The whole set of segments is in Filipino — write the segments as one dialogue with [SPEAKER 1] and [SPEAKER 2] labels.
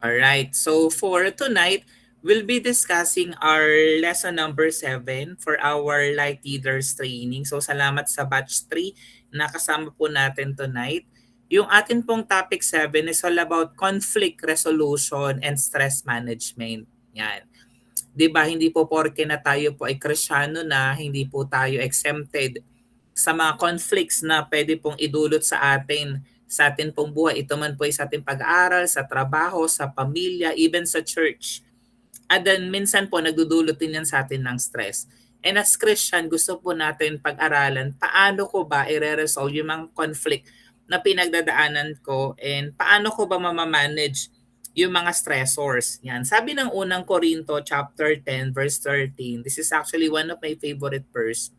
[SPEAKER 1] Alright, so for tonight, we'll be discussing our lesson number 7 for our Light Leaders Training. So salamat sa batch 3 na kasama po natin tonight. Yung atin pong topic 7 is all about conflict resolution and stress management. Yan. 'Di ba hindi po porke na tayo po ay Kristiyano na hindi po tayo exempted sa mga conflicts na pwede pong idulot sa atin pong buhay. Ito man po ay sa ating pag-aaral, sa trabaho, sa pamilya, even sa church. At then minsan po nagdudulot din yan sa atin ng stress. And as Christian, gusto po natin pag-aralan paano ko ba i-resolve yung mga conflict na pinagdadaanan ko and paano ko ba mamamanage yung mga stressors. Yan. Sabi ng unang Korinto chapter 10 verse 13. This is actually one of my favorite verse.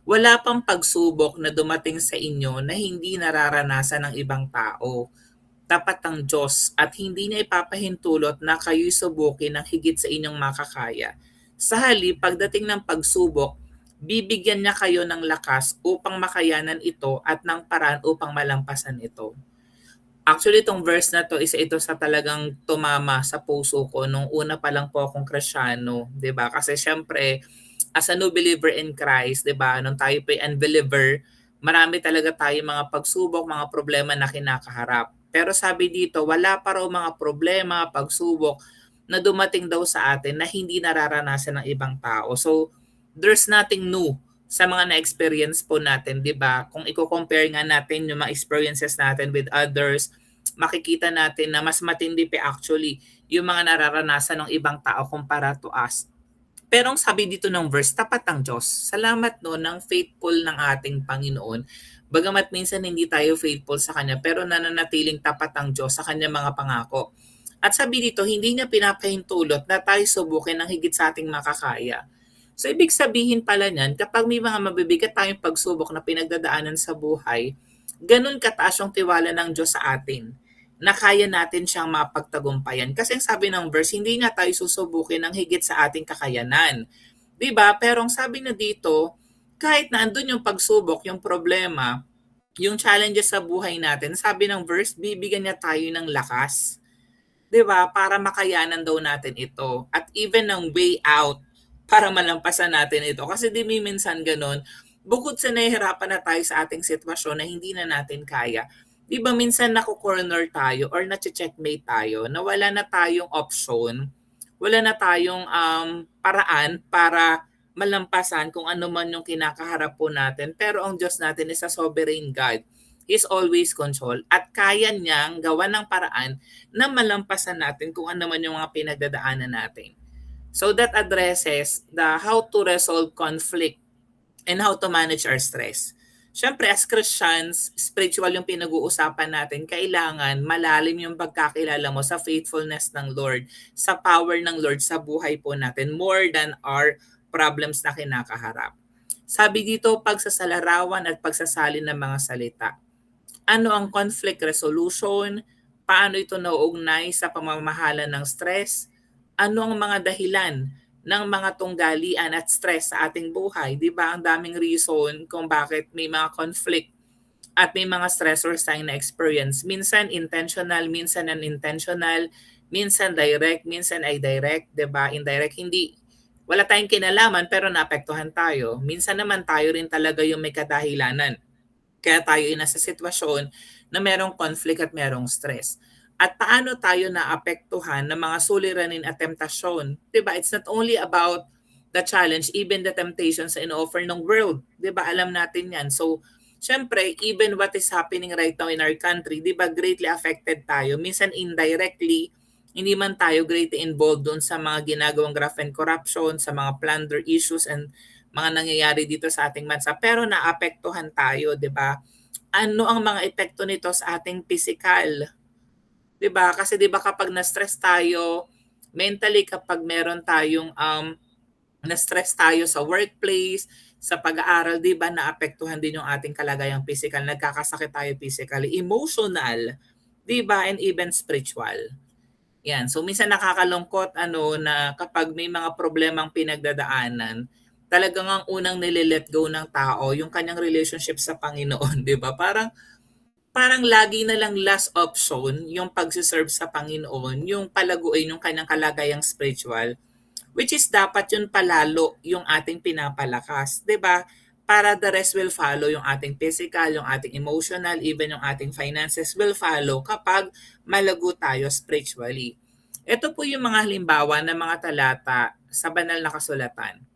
[SPEAKER 1] Wala pang pagsubok na dumating sa inyo na hindi nararanasan ng ibang tao. Tapat ang Diyos at hindi niya ipapahintulot na kayo'y subukin ng higit sa inyong makakaya. Sa halip, pagdating ng pagsubok, bibigyan niya kayo ng lakas upang makayanan ito at ng paraan upang malampasan ito. Actually, itong verse na to, isa ito sa talagang tumama sa puso ko nung una pa lang po akong Kristiyano, 'di ba? Kasi syempre, as a new believer in Christ, 'di ba? Nung tayo pa unbeliever, marami talaga tayong mga pagsubok, mga problema na kinakaharap. Pero sabi dito, wala pa raw mga problema, pagsubok na dumating daw sa atin na hindi nararanasan ng ibang tao. So, there's nothing new sa mga na-experience po natin, 'di ba? Kung i-compare nga natin yung mga experiences natin with others, makikita natin na mas matindi pa actually yung mga nararanasan ng ibang tao kumpara to us. Pero ang sabi dito ng verse, tapat ang Diyos. Salamat no ng faithful ng ating Panginoon. Bagamat minsan hindi tayo faithful sa Kanya, pero nananatiling tapat ang Diyos sa Kanya mga pangako. At sabi dito, hindi niya pinapahintulot na tayo subukin ng higit sa ating makakaya. So ibig sabihin pala niyan, kapag may mga mabibigat tayong pagsubok na pinagdadaanan sa buhay, ganun kataas yung tiwala ng Diyos sa atin na kaya natin siyang mapagtagumpayan. Kasi ang sabi ng verse, hindi nga tayo susubukin ng higit sa ating kakayanan. 'Di ba? Pero ang sabi na dito, kahit na andun yung pagsubok, yung problema, yung challenges sa buhay natin, sabi ng verse, bibigyan niya tayo ng lakas. 'Di ba? Para makayanan daw natin ito. At even ng way out para malampasan natin ito. Kasi di minsan ganun, bukod sa nahihirapan na tayo sa ating sitwasyon na hindi na natin kaya, di ba minsan naku-corner tayo or nache-checkmate tayo na wala na tayong option, wala na tayong paraan para malampasan kung ano man yung kinakaharap po natin. Pero ang Diyos natin is a sovereign God. He's always control at kaya niyang gawa ng paraan na malampasan natin kung ano man yung mga pinagdadaanan natin. So that addresses the how to resolve conflict and how to manage our stress. Siyempre, as Christians, spiritual yung pinag-uusapan natin. Kailangan malalim yung pagkakilala mo sa faithfulness ng Lord, sa power ng Lord sa buhay po natin, more than our problems na kinakaharap. Sabi dito, pagsasalarawan at pagsasalin ng mga salita. Ano ang conflict resolution? Paano ito nauugnay sa pamamahala ng stress? Ano ang mga dahilan ng mga tunggalian at stress sa ating buhay? 'Di ba? Ang daming reason kung bakit may mga conflict at may mga stressors tayong na-experience. Minsan intentional, minsan unintentional, minsan direct, minsan ay direct, 'di ba? Indirect hindi wala tayong kinalaman pero naapektuhan tayo. Minsan naman tayo rin talaga yung may kadahilanan kaya tayo ay nasa sitwasyon na merong conflict at merong stress. At paano tayo naapektuhan ng mga suliranin at temptasyon? Diba? It's not only about the challenge, even the temptations in offer ng world. Diba? Alam natin yan. So, syempre, even what is happening right now in our country, diba, greatly affected tayo. Minsan indirectly, hindi man tayo greatly involved doon sa mga ginagawang graft and corruption, sa mga plunder issues and mga nangyayari dito sa ating bansa. Pero naapektuhan tayo, di ba? Ano ang mga epekto nito sa ating physical? Di ba? Kasi di ba kapag na-stress tayo, mentally kapag meron tayong na-stress tayo sa workplace, sa pag-aaral, di ba naapektuhan din yung ating kalagayang physical, nagkakasakit tayo physically, emotional, di ba? And even spiritual. Yan. So minsan nakakalungkot na kapag may mga problemang pinagdadaanan, talagang ang unang nile-let go ng tao yung kanyang relationship sa Panginoon, 'di ba? Parang parang lagi na lang last option yung pagsiserve sa Panginoon, yung palaguin yung kanyang kalagayang spiritual, which is dapat yun palalo yung ating pinapalakas, 'di ba? Para the rest will follow, yung ating physical, yung ating emotional, even yung ating finances will follow kapag malago tayo spiritually. Ito po yung mga halimbawa ng mga talata sa banal na kasulatan.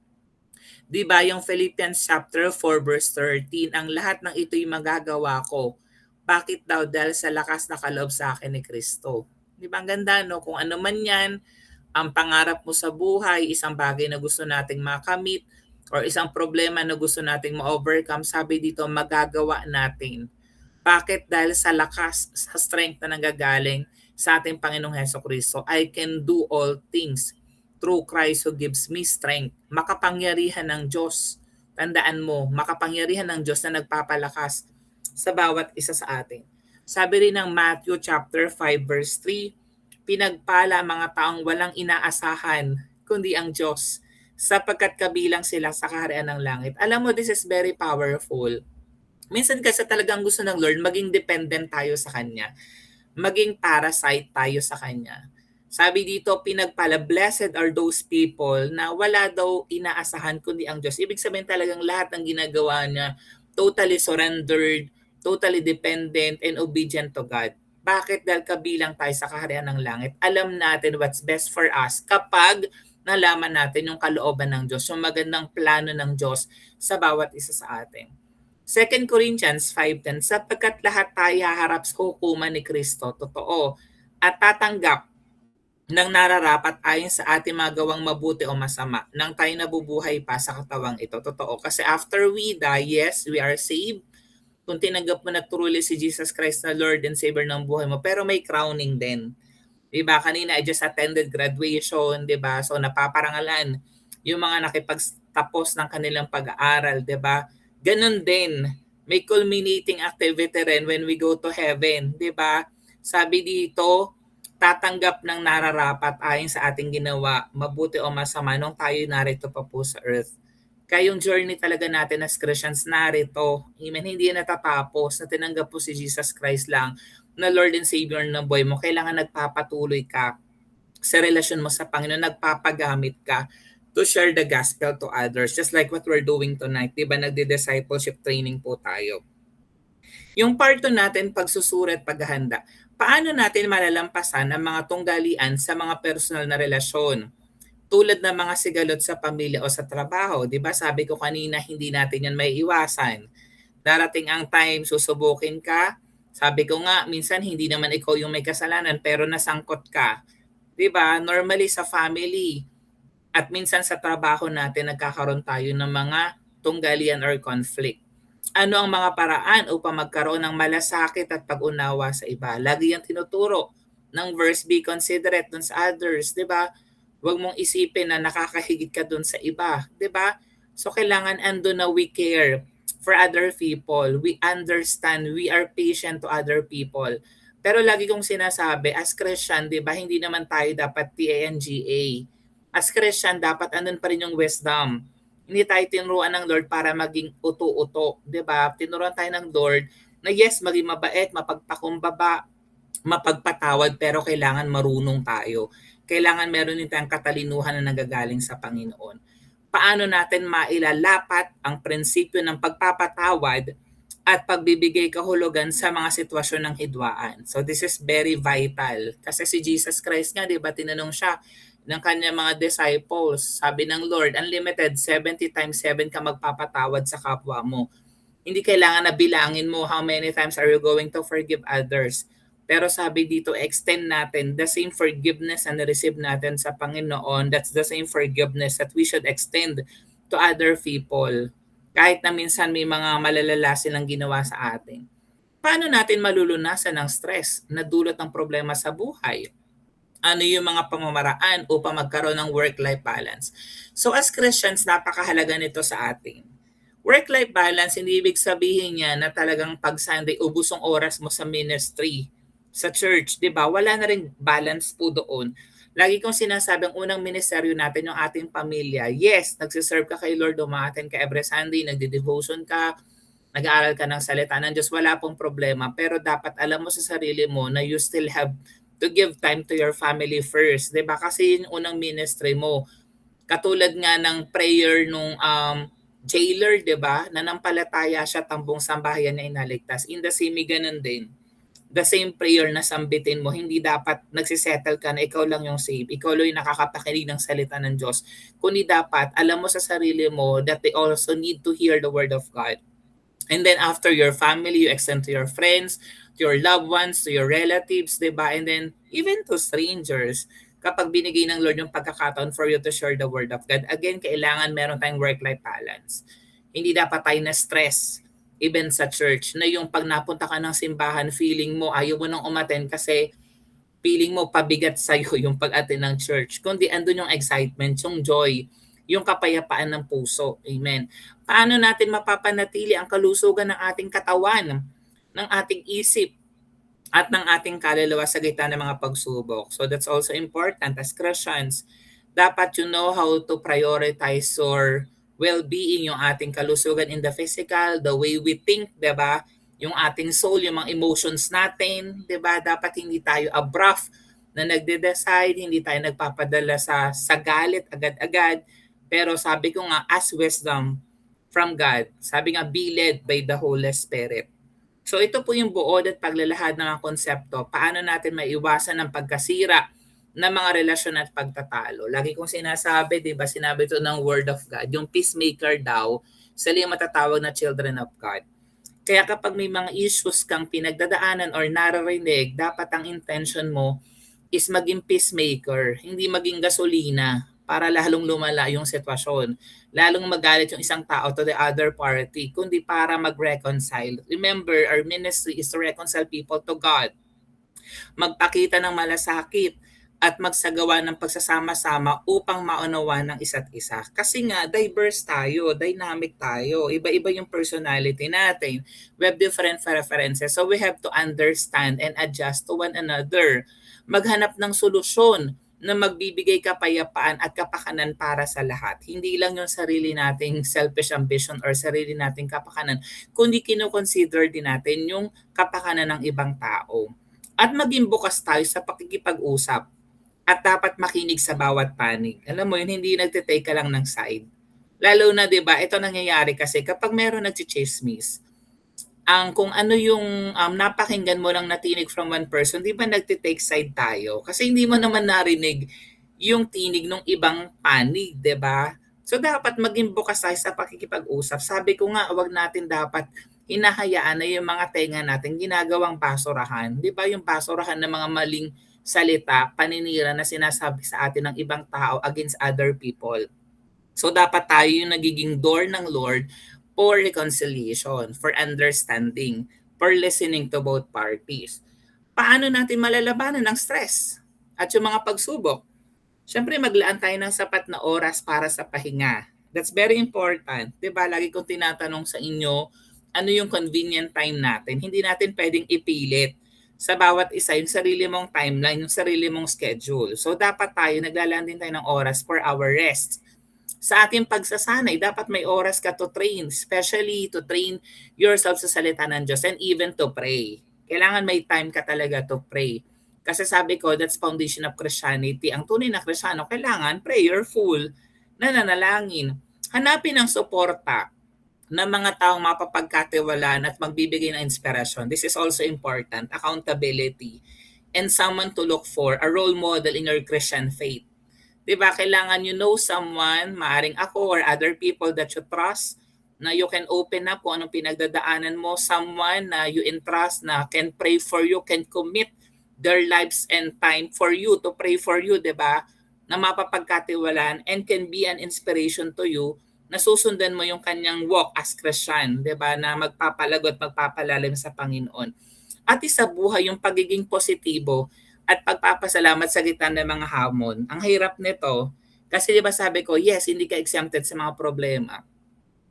[SPEAKER 1] 'Di ba yung Philippians chapter 4 verse 13, ang lahat ng ito'y magagawa ko. Bakit daw? Dahil sa lakas na kaloob sa akin ni Kristo. 'Di ba ang ganda, no? Kung ano man 'yan, ang pangarap mo sa buhay, isang bagay na gusto nating makamit, or isang problema na gusto nating ma-overcome, sabi dito, magagawa natin. Bakit? Dahil sa lakas, sa strength na nanggagaling sa ating Panginoong Heso Kristo, I can do all things through Christ who gives me strength. Makapangyarihan ng Diyos. Tandaan mo, makapangyarihan ng Diyos na nagpapalakas sa bawat isa sa atin. Sabi rin ng Matthew chapter 5 verse 3, pinagpala mga taong walang inaasahan kundi ang Diyos, sapagkat kabilang sila sa kaharian ng langit. Alam mo, this is very powerful. Minsan kasi talagang gusto ng Lord maging dependent tayo sa Kanya, maging parasite tayo sa Kanya. Sabi dito, pinagpala, blessed are those people na wala daw inaasahan kundi ang Diyos. Ibig sabihin talagang lahat ng ginagawa niya, totally surrendered, totally dependent and obedient to God. Bakit? Dahil kabilang tayo sa kaharian ng langit. Alam natin what's best for us kapag nalaman natin yung kalooban ng Diyos, yung magandang plano ng Diyos sa bawat isa sa atin. 2 Corinthians 5:10, sapagkat lahat tayo haharap sa hukuman ni Kristo, totoo, at tatanggap ng nararapat ayon sa ating mga gawang mabuti o masama nang tayo nabubuhay pa sa katawang ito, totoo. Kasi after we die, yes, we are saved. Kung tinanggap mo na truly si Jesus Christ na Lord and Savior ng buhay mo, pero may crowning din. Diba? Kanina I just attended graduation, diba? So napaparangalan yung mga nakipagtapos ng kanilang pag-aaral, diba? Ganun din. May culminating activity rin when we go to heaven, diba? Sabi dito, tatanggap ng nararapat ayon sa ating ginawa, mabuti o masama, nung tayo narito pa po sa earth. Kaya yung journey talaga natin as Christians narito, amen, hindi yan natatapos na tinanggap po si Jesus Christ lang na Lord and Savior ng buhay mo. Kailangan nagpapatuloy ka sa relasyon mo sa Panginoon, nagpapagamit ka to share the gospel to others. Just like what we're doing tonight, di ba, nagdi-discipleship training po tayo. Yung part 2 natin, pagsusurat, paghahanda. Paano natin malalampasan ang mga tunggalian sa mga personal na relasyon? Tulad ng mga sigalot sa pamilya o sa trabaho, 'di ba? Sabi ko kanina, hindi natin 'yan maiiwasan. Darating ang time susubukin ka. Sabi ko nga, minsan hindi naman ikaw yung may kasalanan pero nasangkot ka. 'Di ba? Normally sa family at minsan sa trabaho natin nagkakaroon tayo ng mga tunggalian or conflict. Ano ang mga paraan upang magkaroon ng malasakit at pag-unawa sa iba? Lagi yung tinuturo ng verse, be considerate dun sa others, 'di ba? Huwag mong isipin na nakakahigit ka dun sa iba, 'di ba? So kailangan ando na we care for other people. We understand, we are patient to other people. Pero lagi kong sinasabi, as Christian, 'di ba, hindi naman tayo dapat TANGA. As Christian, dapat andun pa rin yung wisdom. Hindi tayo tinuruan ng Lord para maging uto-uto, 'di ba? Tinuruan tayo ng Lord na yes, maging mabait, mapagpakumbaba, mapagpatawad, pero kailangan marunong tayo. Kailangan meron din tayong katalinuhan na nanggagaling sa Panginoon. Paano natin mailalapat ang prinsipyo ng pagpapatawad at pagbibigay kahulugan sa mga sitwasyon ng hidwaan? So this is very vital. Kasi si Jesus Christ nga, di ba, tinanong siya ng kanyang mga disciples. Sabi ng Lord, unlimited, 70 times 7 ka magpapatawad sa kapwa mo. Hindi kailangan na bilangin mo how many times are you going to forgive others. Pero sabi dito, extend natin the same forgiveness na na-receive natin sa Panginoon. That's the same forgiveness that we should extend to other people. Kahit na minsan may mga malalala silang ginawa sa atin. Paano natin malulunasan ng stress na dulot ng problema sa buhay? Ano yung mga pamamaraan upang magkaroon ng work-life balance? So as Christians, napakahalaga nito sa atin. Work-life balance, hindi ibig sabihin niya na talagang pag Sunday, ubos ang oras mo sa ministry, sa church, di ba? Wala na rin balance po doon. Lagi kong sinasabi, ang unang ministeryo natin yung ating pamilya. Yes, nagsiserve ka kay Lord, umaten ka every Sunday, nagde-devotion ka, nag-aaral ka ng salita ng Diyos, wala pong problema. Pero dapat alam mo sa sarili mo na you still have to give time to your family first. 'Di ba? Kasi yun yung unang ministry mo. Katulad nga ng prayer nung jailer, 'di ba? Nanampalataya siya, tambong sambahayan niya inaligtas. In the same, ganun din. The same prayer na sambitin mo, hindi dapat nagsisettle ka na ikaw lang yung save, ikaw lang yung nakakapakinig ng salita ng Diyos. Kundi dapat, alam mo sa sarili mo that they also need to hear the word of God. And then after your family, you extend to your friends, to your loved ones, to your relatives, di ba? And then even to strangers. Kapag binigay ng Lord yung pagkakataon for you to share the word of God, again, kailangan meron tayong work-life balance. Hindi dapat tayo na-stress, even sa church, na yung pag napunta ka ng simbahan, feeling mo ayaw mo nang umaten kasi feeling mo pabigat sa'yo yung pag-attend ng church. Kundi andun yung excitement, yung joy, yung kapayapaan ng puso. Amen. Paano natin mapapanatili ang kalusugan ng ating katawan, ng ating isip, at ng ating kaluluwa sa gitna ng mga pagsubok? So that's also important as Christians. Dapat you know how to prioritize your well-being, yung ating kalusugan in the physical, the way we think, 'di ba? Yung ating soul, yung mga emotions natin, 'di ba? Dapat hindi tayo abrupt na nagde-decide, hindi tayo nagpapadala sa galit agad-agad. Pero sabi ko nga, as wisdom from God, sabi nga, be led by the Holy Spirit. So ito po yung buod at paglalahad ng mga konsepto. Paano natin maiwasan ang pagkasira ng mga relasyon at pagtatalo. Lagi kong sinasabi, di ba, sinabi ito ng Word of God, yung peacemaker daw, sila yung matatawag na children of God. Kaya kapag may mga issues kang pinagdadaanan or naririnig, dapat ang intention mo is maging peacemaker, hindi maging gasolina para lalong lumala yung sitwasyon. Lalong magalit yung isang tao to the other party, kundi para mag-reconcile. Remember, our ministry is to reconcile people to God, magpakita ng malasakit, at magsagawa ng pagsasama-sama upang maunawa ng isa't isa. Kasi nga, diverse tayo, dynamic tayo, iba-iba yung personality natin. We have different preferences, so we have to understand and adjust to one another. Maghanap ng solusyon na magbibigay kapayapaan at kapakanan para sa lahat. Hindi lang yung sarili nating selfish ambition or sarili nating kapakanan, kundi kinoconsider din natin yung kapakanan ng ibang tao. At maging bukas tayo sa pakikipag-usap at dapat makinig sa bawat panig. Alam mo yun, hindi nagtitake ka lang ng side. Lalo na 'di ba, ito nangyayari kasi kapag meron nagchi-chismis, ang kung ano yung napakinggan mo lang na tinig from one person, 'di ba nagtitake side tayo? Kasi hindi mo naman narinig yung tinig ng ibang panig, 'di ba? So dapat maging bukas tayo sa pakikipag-usap. Sabi ko nga, wag natin dapat hinahayaan na yung mga tenga natin ginagawang basurahan. 'Di ba yung basurahan ng mga maling salita, paninira na sinasabi sa atin ng ibang tao against other people. So dapat tayo yung nagiging door ng Lord for reconciliation, for understanding, for listening to both parties. Paano natin malalabanan ng stress at yung mga pagsubok? Siyempre maglaan tayo ng sapat na oras para sa pahinga. That's very important. 'Di ba? Lagi kong tinatanong sa inyo, ano yung convenient time natin? Hindi natin pwedeng ipilit sa bawat isa yung sarili mong timeline, yung sarili mong schedule. So dapat tayo, naglalaan din tayo ng oras for our rest. Sa ating pagsasanay, dapat may oras ka to train, especially to train yourself sa salita ng Diyos and even to pray. Kailangan may time ka talaga to pray. Kasi sabi ko, that's foundation of Christianity. Ang tunay na Kristiyano, kailangan prayerful, nananalangin. Hanapin ang suporta ng mga taong mapapagkatiwalaan at magbibigay ng inspirasyon. This is also important, accountability, and someone to look for, a role model in your Christian faith. Diba, kailangan you know someone, maaring ako or other people that you trust, na you can open up kung anong pinagdadaanan mo, someone na you entrust na can pray for you, can commit their lives and time for you, to pray for you, diba, na mapapagkatiwalaan and can be an inspiration to you, na susundan mo yung kanyang walk as Christian, 'di ba, na magpapalago at magpapalalim sa Panginoon. At isa buhay yung pagiging positibo at pagpapasalamat sa gitna ng mga hamon. Ang hirap nito kasi 'di ba sabi ko, yes, hindi ka exempted sa mga problema.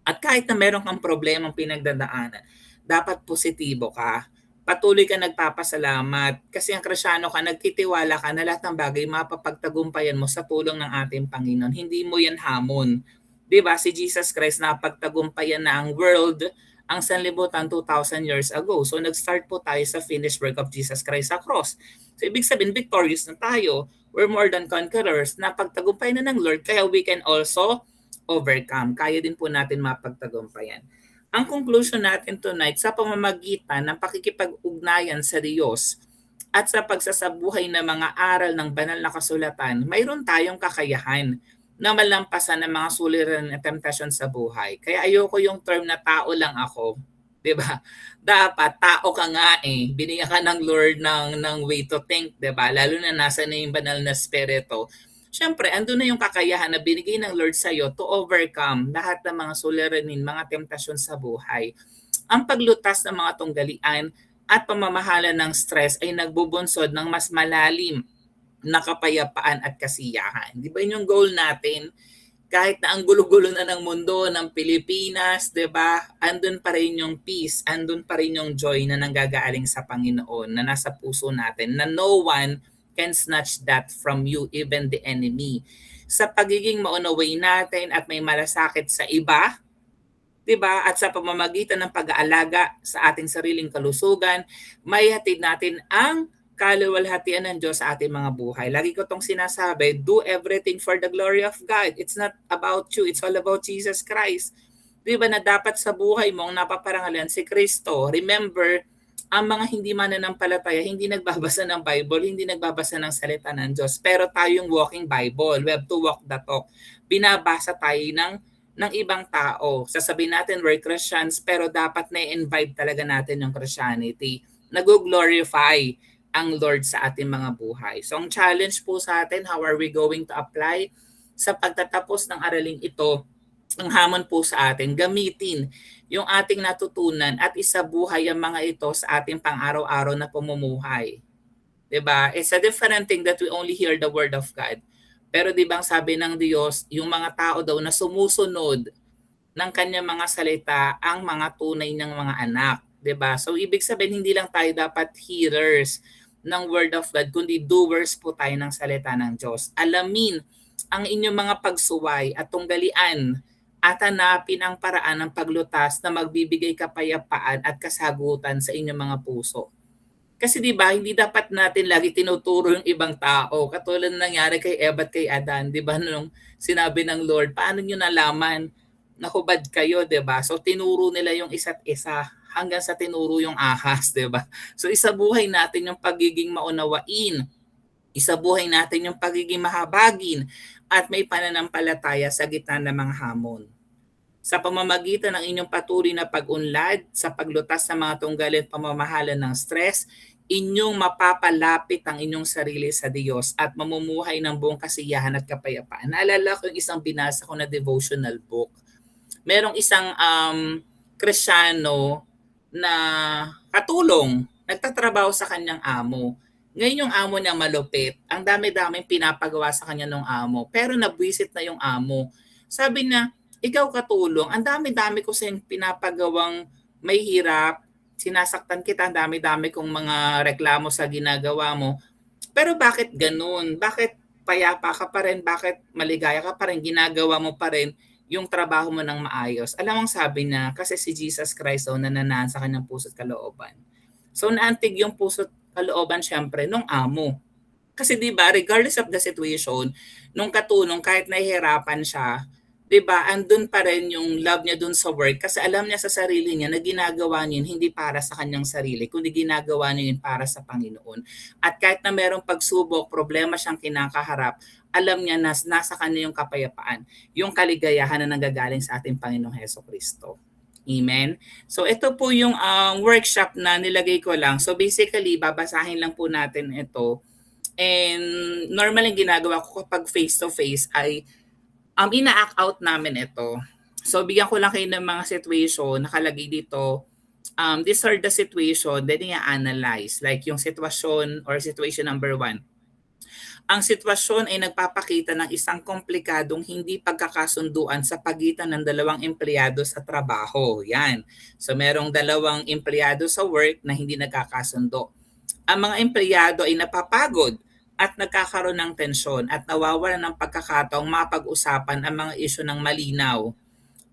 [SPEAKER 1] At kahit na meron kang problemang pinagdadaanan, dapat positibo ka. Patuloy ka nagpapasalamat kasi ang Kristiyano ka, nagtitiwala ka na lahat ng bagay mapapagtagumpayan mo sa tulong ng ating Panginoon. Hindi mo yan hamon. 'Di ba si Jesus Christ napagtagumpayan na ang world, ang sanlibutan 2,000 years ago. So nag-start po tayo sa finished work of Jesus Christ sa cross. So ibig sabihin, victorious na tayo. We're more than conquerors. Napagtagumpay na ng Lord, kaya we can also overcome. Kaya din po natin mapagtagumpayan. Ang conclusion natin tonight, sa pamamagitan ng pakikipag-ugnayan sa Diyos at sa pagsasabuhay ng mga aral ng banal na kasulatan, mayroon tayong kakayahan na malampasan ng mga suliranin at temptasyon sa buhay. Kaya ayoko yung term na tao lang ako. 'Di ba? Dapat tao ka nga eh. Binigyan ka ng Lord ng way to think, 'di ba? Lalo na nasa na yung banal na spirito. Siyempre, andun na yung kakayahan na binigay ng Lord sa iyo to overcome lahat ng mga suliranin, mga temptasyon sa buhay. Ang paglutas ng mga tunggalian at pamamahala ng stress ay nagbubunsod ng mas malalim na kapayapaan at kasiyahan. Di ba yun yung goal natin? Kahit na ang gulo-gulo na ng mundo, ng Pilipinas, di ba? Andun pa rin yung peace, andun pa rin yung joy na nanggagaling sa Panginoon, na nasa puso natin, na no one can snatch that from you, even the enemy. Sa pagiging maunaway natin at may malasakit sa iba, 'di ba? At sa pamamagitan ng pag-aalaga sa ating sariling kalusugan, maihatid natin ang kaluwalhatian ng Diyos sa ating mga buhay. Lagi ko tong sinasabi, do everything for the glory of God. It's not about you, it's all about Jesus Christ. 'Di ba na dapat sa buhay mo ang napaparangalan si Kristo. Remember, ang mga hindi mananampalataya, hindi nagbabasa ng Bible, hindi nagbabasa ng salita ng Diyos. Pero tayong walking Bible, we have to walk the talk. Binabasa tayo ng ibang tao. Sasabihin natin we're Christians, pero dapat na-invite talaga natin yung Christianity. Nag-glorify ang Lord sa ating mga buhay. So ang challenge po sa atin, how are we going to apply sa pagtatapos ng araling ito? Ang hamon po sa atin, gamitin yung ating natutunan at isabuhay ang mga ito sa ating pang-araw-araw na pamumuhay. 'Di ba? It's a different thing that we only hear the word of God. Pero 'di ba ang sabi ng Diyos, yung mga tao daw na sumusunod ng kanyang mga salita ang mga tunay ng mga anak, 'di ba? So ibig sabihin hindi lang tayo dapat hearers ng word of God, kundi doers po tayo ng salita ng Diyos. Alamin ang inyong mga pagsuway at tunggalian at hanapin ang paraan ng paglutas na magbibigay kapayapaan at kasagutan sa inyong mga puso. Kasi 'di ba, hindi dapat natin lagi tinuturo yung ibang tao. Katulad ng nangyari kay Eva at kay Adan, 'di ba, nung sinabi ng Lord, paano niyo nalaman na hubad kayo, 'di ba? So tinuro nila yung isa't isa hanggang sa tinuro yung ahas, 'di ba? So isabuhay natin yung pagiging maunawain. Isabuhay natin yung pagiging mahabagin at may pananampalataya sa gitna ng mga hamon. Sa pamamagitan ng inyong patuloy na pag-unlad sa paglutas sa mga tunggalin at pamamahala ng stress, inyong mapapalapit ang inyong sarili sa Diyos at mamumuhay ng buong kasiyahan at kapayapaan. Naalala ko yung isang binasa ko na devotional book. Merong isang Kristiyano na katulong, nagtatrabaho sa kanyang amo. Ngayon yung amo niya malupit. Ang dami-daming pinapagawa sa kanya ng amo. Pero nabwisit na yung amo. Sabi niya, ikaw katulong, ang dami-dami ko sa pinapagawang may hirap, sinasaktan kita, ang dami-dami kong mga reklamo sa ginagawa mo. Pero bakit ganun? Bakit payapa ka pa rin? Bakit maligaya ka pa rin? Ginagawa mo pa rin yung trabaho mo ng maayos. Alam mong sabi na, kasi si Jesus Christ nananaan sa kanyang puso't kalooban. So naantig yung puso't kalooban syempre nung amo. Kasi 'di ba, regardless of the situation, nung katulong kahit nahihirapan siya, 'di ba, andun pa rin yung love niya dun sa work kasi alam niya sa sarili niya na ginagawa niya hindi para sa kanyang sarili, kundi ginagawa niya yun para sa Panginoon. At kahit na merong pagsubok, problema siyang kinakaharap, alam niya na nasa kanya yung kapayapaan, yung kaligayahan na nanggagaling sa ating Panginoong Hesukristo. Amen. So ito po yung workshop na nilagay ko lang. So basically, babasahin lang po natin ito. And normally ginagawa ko kapag face-to-face ay ina-act out namin ito. So bigyan ko lang kayo ng mga situation, nakalagay dito, these are the situation, then i-analyze. Like yung sitwasyon or situation number 1. Ang sitwasyon ay nagpapakita ng isang komplikadong hindi pagkakasunduan sa pagitan ng dalawang empleyado sa trabaho. Yan. So merong dalawang empleyado sa work na hindi nagkakasundo. Ang mga empleyado ay napapagod at nagkakaroon ng tensyon at nawawalan ng pagkakataong mapag-usapan ang mga isyu ng malinaw.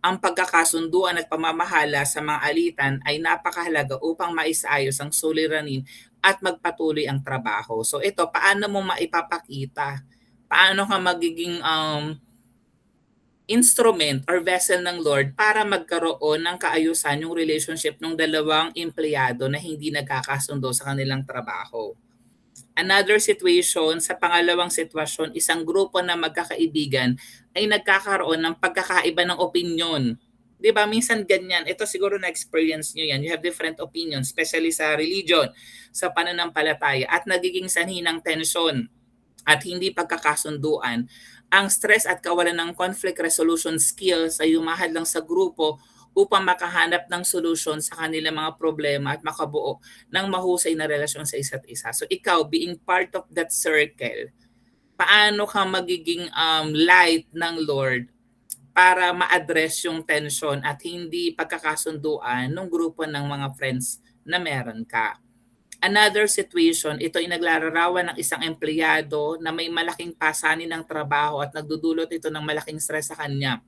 [SPEAKER 1] ang pagkakasunduan at pamamahala sa mga alitan ay napakahalaga upang maisaayos ang suliranin at magpatuloy ang trabaho. So ito, paano mo maipapakita? Paano ka magiging instrument or vessel ng Lord para magkaroon ng kaayusan yung relationship ng dalawang empleyado na hindi nagkakasundo sa kanilang trabaho? Another situation, sa pangalawang sitwasyon, isang grupo na magkakaibigan ay nagkakaroon ng pagkakaiba ng opinyon. 'Di ba? Minsan ganyan. Ito siguro na-experience nyo yan. You have different opinions, especially sa religion, sa pananampalataya, at nagiging sanhi ng tension at hindi pagkakasunduan. Ang stress at kawalan ng conflict resolution skills ay umahad lang sa grupo upang makahanap ng solusyon sa kanilang mga problema at makabuo ng mahusay na relasyon sa isa't isa. So ikaw, being part of that circle, paano ka magiging light ng Lord para ma-address yung tension at hindi pagkakasunduan ng grupo ng mga friends na meron ka? Another situation, ito ay naglalarawan ng isang empleyado na may malaking pasanin ng trabaho at nagdudulot ito ng malaking stress sa kanya.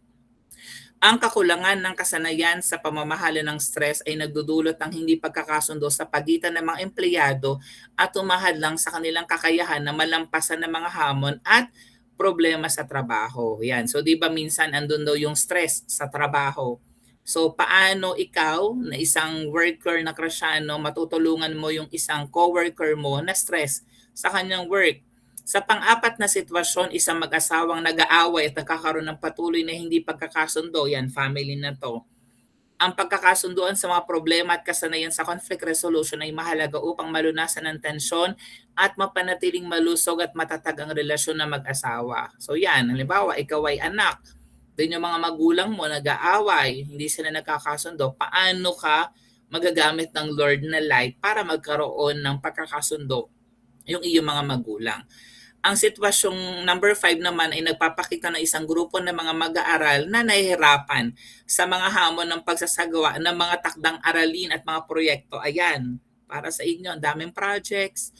[SPEAKER 1] Ang kakulangan ng kasanayan sa pamamahala ng stress ay nagdudulot ng hindi pagkakasundo sa pagitan ng mga empleyado at umahad lang sa kanilang kakayahan na malampasan ng mga hamon at problema sa trabaho. Yan. So, di ba minsan andun daw yung stress sa trabaho? So, paano ikaw na isang worker na Kristiyano matutulungan mo yung isang coworker mo na stress sa kanyang work? Sa pang-apat na sitwasyon, isang mag-asawang nag-aaway at nagkakaroon ng patuloy na hindi pagkakasundo, yan, family na to. Ang pagkakasunduan sa mga problema at kasanayan sa conflict resolution ay mahalaga upang malunasan ang tensyon at mapanatiling malusog at matatag ang relasyon ng mag-asawa. So yan, halimbawa, ikaw ay anak, din yung mga magulang mo nag-aaway, hindi sila nagkakasundo, paano ka magagamit ng Lord na light para magkaroon ng pagkakasundo yung iyong mga magulang? Ang sitwasyong number 5 naman ay nagpapakita ng isang grupo ng mga mag-aaral na nahihirapan sa mga hamon ng pagsasagawa ng mga takdang aralin at mga proyekto. Ayan, para sa inyo, ang daming projects,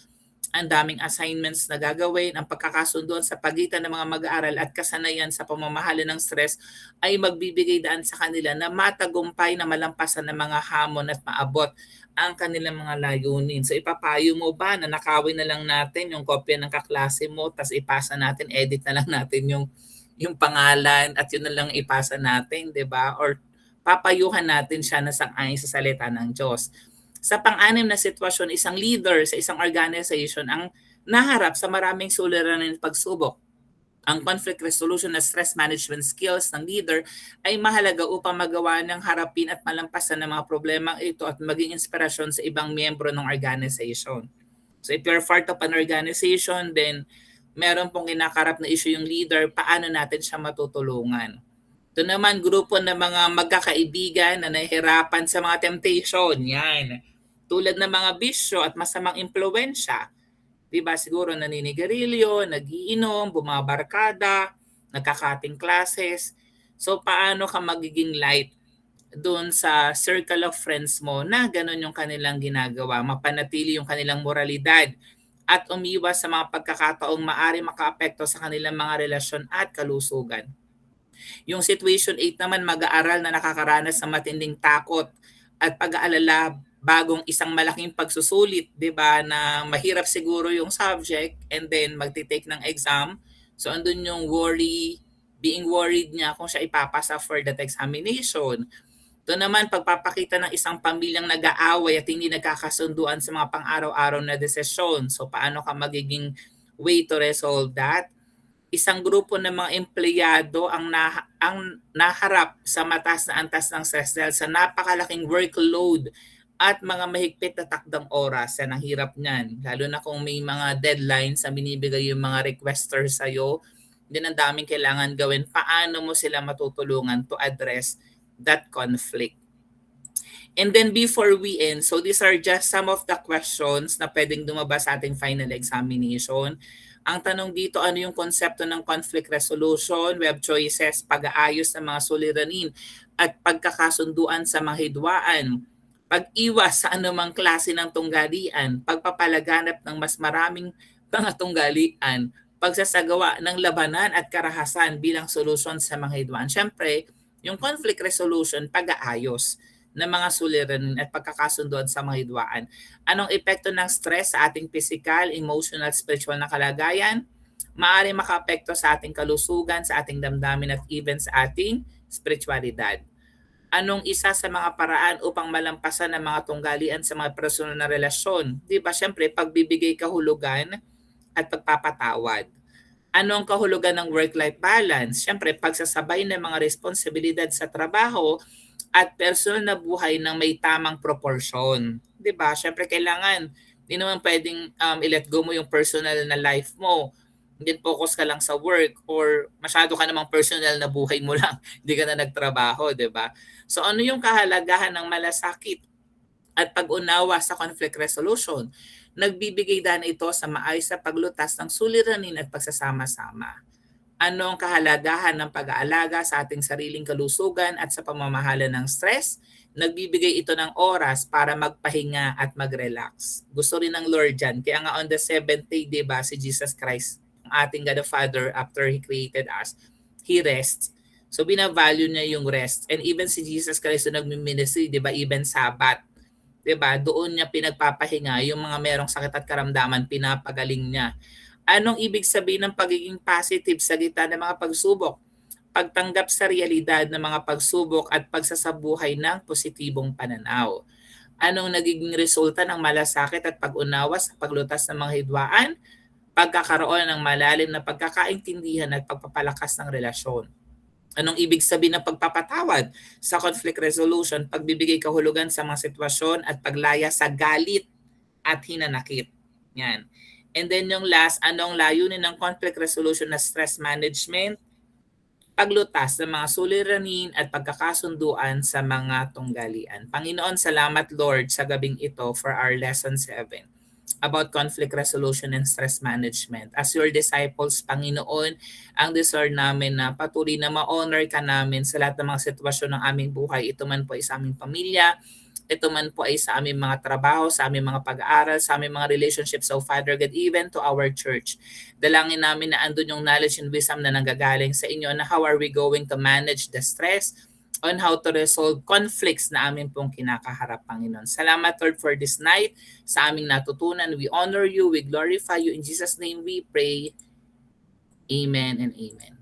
[SPEAKER 1] ang daming assignments na gagawin, ang pagkakasunduan sa pagitan ng mga mag-aaral at kasanayan sa pamamahala ng stress ay magbibigay daan sa kanila na matagumpay na malampasan ng mga hamon at maabot ang kanilang mga layunin. So ipapayo mo ba na nakawin na lang natin yung kopya ng kaklase mo, tas ipasa natin, edit na lang natin yung pangalan at yun na lang ipasa natin, 'di ba? Or papayuhan natin siya na sang-ayon sa salita ng Diyos. Sa pang-anim na sitwasyon, isang leader sa isang organization ang naharap sa maraming suliranin at pagsubok. Ang conflict resolution at stress management skills ng leader ay mahalaga upang magawa ng harapin at malampasan ng mga problema ito at maging inspirasyon sa ibang miyembro ng organization. So if you're part of an organization, then meron pong kinakarap na issue yung leader, paano natin siya matutulungan? Ito naman, grupo ng mga magkakaibigan na nahihirapan sa mga temptation. Yan. Tulad ng mga bisyo at masamang impluensya. Diba, siguro naninigarilyo, nagiinom, bumabarkada, nagkakating classes. So, paano ka magiging light doon sa circle of friends mo na ganun yung kanilang ginagawa, mapanatili yung kanilang moralidad at umiwas sa mga pagkakataong maaari makaapekto sa kanilang mga relasyon at kalusugan. Yung situation 8 naman, mag-aaral na nakakaranas ng matinding takot at pag-aalala bagong isang malaking pagsusulit, 'di ba, na mahirap siguro yung subject and then magte-take ng exam. So andun yung worry, being worried niya kung siya ipapasa for that examination. Ito naman, pagpapakita ng isang pamilyang nag-aaway at hindi nagkakasunduan sa mga pang-araw-araw na desisyon. So paano ka magiging way to resolve that? Isang grupo ng mga empleyado ang naharap sa mataas na antas ng stress dahil sa napakalaking workload at mga mahigpit na takdang oras. Yan ang hirap niyan. Lalo na kung may mga deadlines na binibigay yung mga requester sa'yo, din ang daming kailangan gawin. Paano mo sila matutulungan to address that conflict? And then before we end, so these are just some of the questions na pwedeng dumaba sa ating final examination. Ang tanong dito, ano yung konsepto ng conflict resolution, web choices, pag-aayos ng mga suliranin, at pagkakasunduan sa mga hidwaan, pag-iwas sa anumang klase ng tunggalian, pagpapalaganap ng mas maraming mga tunggalian, pagsasagawa ng labanan at karahasan bilang solusyon sa mga hidwaan. Siyempre, yung conflict resolution, pag-aayos ng mga suliranin at pagkakasunduan sa mga hidwaan. Anong epekto ng stress sa ating physical, emotional, spiritual na kalagayan? Maaari makaapekto sa ating kalusugan, sa ating damdamin at even sa ating spiritualidad. Anong isa sa mga paraan upang malampasan ang mga tunggalian sa mga personal na relasyon? Di ba, syempre, pagbibigay kahulugan at pagpapatawad. Ano ang kahulugan ng work-life balance? Syempre, pagsasabay ng mga responsibilidad sa trabaho at personal na buhay ng may tamang proportion. 'Di ba? Syempre kailangan hindi naman pwedeng i-let go mo yung personal na life mo. Hindi focus ka lang sa work or masyado ka namang personal na buhay mo lang. Hindi ka na nagtrabaho, 'di ba? So ano yung kahalagahan ng malasakit at pag-unawa sa conflict resolution? Nagbibigay daan ito sa maayos na paglutas ng suliranin at pagsasama-sama. Ano ang kahalagahan ng pag-aalaga sa ating sariling kalusugan at sa pamamahala ng stress? Nagbibigay ito ng oras para magpahinga at mag-relax. Gusto rin ng Lord dyan. Kaya nga on the seventh day, di ba, si Jesus Christ, ang ating God the Father, after He created us, He rests. So binavalue niya yung rest. And even si Jesus Christ na nagmi-ministry, di ba, even Sabbath, 'di ba? Doon niya pinagpapahinga yung mga merong sakit at karamdaman, pinapagaling niya. Anong ibig sabihin ng pagiging positive sa gitna ng mga pagsubok? Pagtanggap sa realidad ng mga pagsubok at pagsasabuhay ng positibong pananaw. Anong nagiging resulta ng malasakit at pag-unawa sa paglutas ng mga hidwaan? Pagkakaroon ng malalim na pagkakaintindihan at pagpapalakas ng relasyon. Anong ibig sabihin ng pagpapatawad? Sa conflict resolution, pagbibigay kahulugan sa mga sitwasyon at paglaya sa galit at hinanakit. Yan. And then yung last, anong layunin ng conflict resolution na stress management? Paglutas ng mga suliranin at pagkakasunduan sa mga tunggalian. Panginoon, salamat Lord sa gabing ito for our lesson 7 about conflict resolution and stress management. As your disciples, Panginoon, ang desire namin na patuloy na ma-honor ka namin sa lahat ng mga sitwasyon ng aming buhay. Ito man po ay sa aming pamilya, ito man po ay sa aming mga trabaho, sa aming mga pag-aaral, sa aming mga relationships, so Father God, even to our church. Dalangin namin na andun yung knowledge and wisdom na nanggagaling sa inyo na how are we going to manage the stress, on how to resolve conflicts na amin pong kinakaharap, Panginoon. Salamat, Lord, for this night. Sa aming natutunan, we honor you, we glorify you. In Jesus' name we pray. Amen and amen.